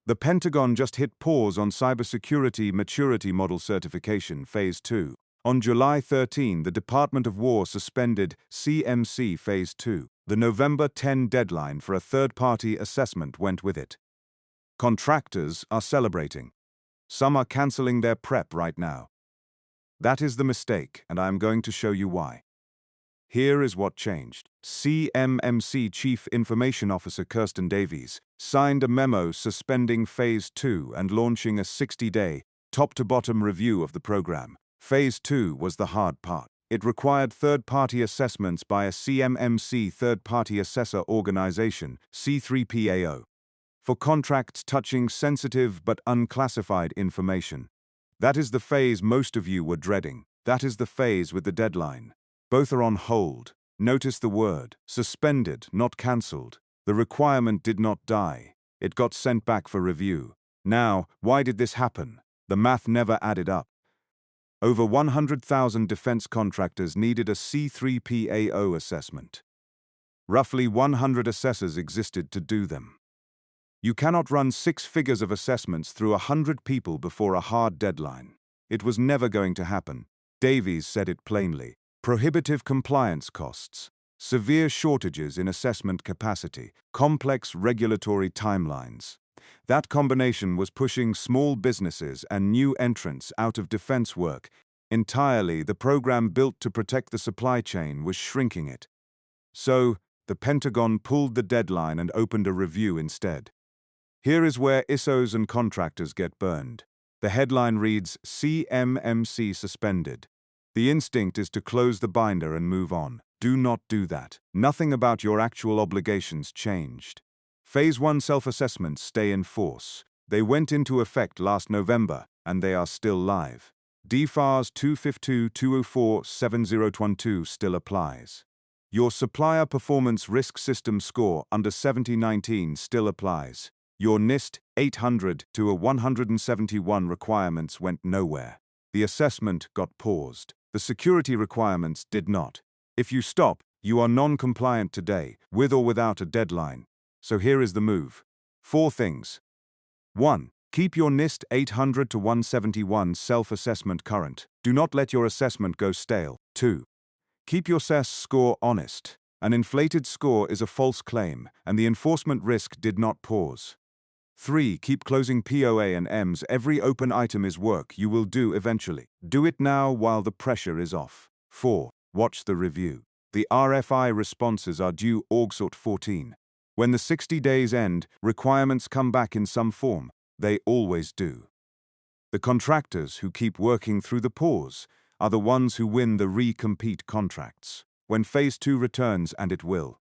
The Pentagon just hit pause on Cybersecurity Maturity Model Certification Phase 2. On July 13, the Department of War suspended CMMC Phase 2. The November 10 deadline for a third-party assessment went with it. Contractors are celebrating. Some are canceling their prep right now. That is the mistake, and I am going to show you why. Here is what changed. CMMC Chief Information Officer Kirsten Davies signed a memo suspending Phase 2 and launching a 60-day, top-to-bottom review of the program. Phase 2 was the hard part. It required third-party assessments by a CMMC third-party assessor organization, C3PAO, for contracts touching sensitive but unclassified information. That is the phase most of you were dreading. That is the phase with the deadline. Both are on hold. Notice the word, suspended, not cancelled. The requirement did not die. It got sent back for review. Now, why did this happen? The math never added up. Over 100,000 defense contractors needed a C3PAO assessment. Roughly 100 assessors existed to do them. You cannot run 6 figures of assessments through 100 people before a hard deadline. It was never going to happen. Davies said it plainly. Prohibitive compliance costs, severe shortages in assessment capacity, complex regulatory timelines. That combination was pushing small businesses and new entrants out of defense work. Entirely, the program built to protect the supply chain was shrinking it. So, the Pentagon pulled the deadline and opened a review instead. Here is where ISOs and contractors get burned. The headline reads, CMMC suspended. The instinct is to close the binder and move on. Do not do that. Nothing about your actual obligations changed. Phase 1 self-assessments stay in force. They went into effect last November, and they are still live. DFARS 252-204-7012 still applies. Your Supplier Performance Risk System score under 7019 still applies. Your NIST 800-171 requirements went nowhere. The assessment got paused. The security requirements did not. If you stop, you are non-compliant today, with or without a deadline. So here is the move. 4 things. 1. Keep your NIST 800-171 self-assessment current. Do not let your assessment go stale. 2. Keep your SES score honest. An inflated score is a false claim, and the enforcement risk did not pause. 3. Keep closing POA and EMS. Every open item is work you will do eventually. Do it now while the pressure is off. 4. Watch the review. The RFI responses are due August 14. When the 60 days end, requirements come back in some form. They always do. The contractors who keep working through the pause are the ones who win the re-compete contracts. When Phase 2 returns, and it will.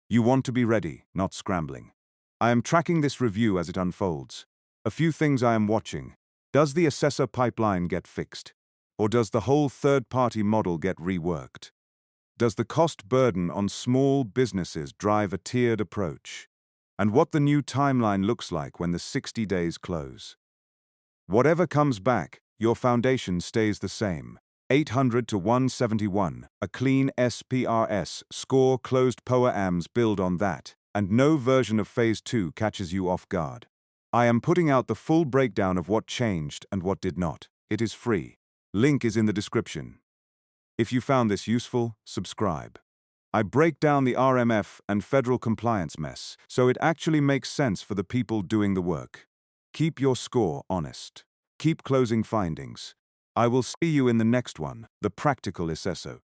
You want to be ready, not scrambling. I am tracking this review as it unfolds. A few things I am watching. Does the assessor pipeline get fixed? Or does the whole third-party model get reworked? Does the cost burden on small businesses drive a tiered approach? And what the new timeline looks like when the 60 days close? Whatever comes back, your foundation stays the same. 800-171, a clean SPRS, score closed POA AMS build on that. And no version of Phase 2 catches you off guard. I am putting out the full breakdown of what changed and what did not. It is free. Link is in the description. If you found this useful, subscribe. I break down the RMF and federal compliance mess, so it actually makes sense for the people doing the work. Keep your score honest. Keep closing findings. I will see you in the next one, the Practical Assessor.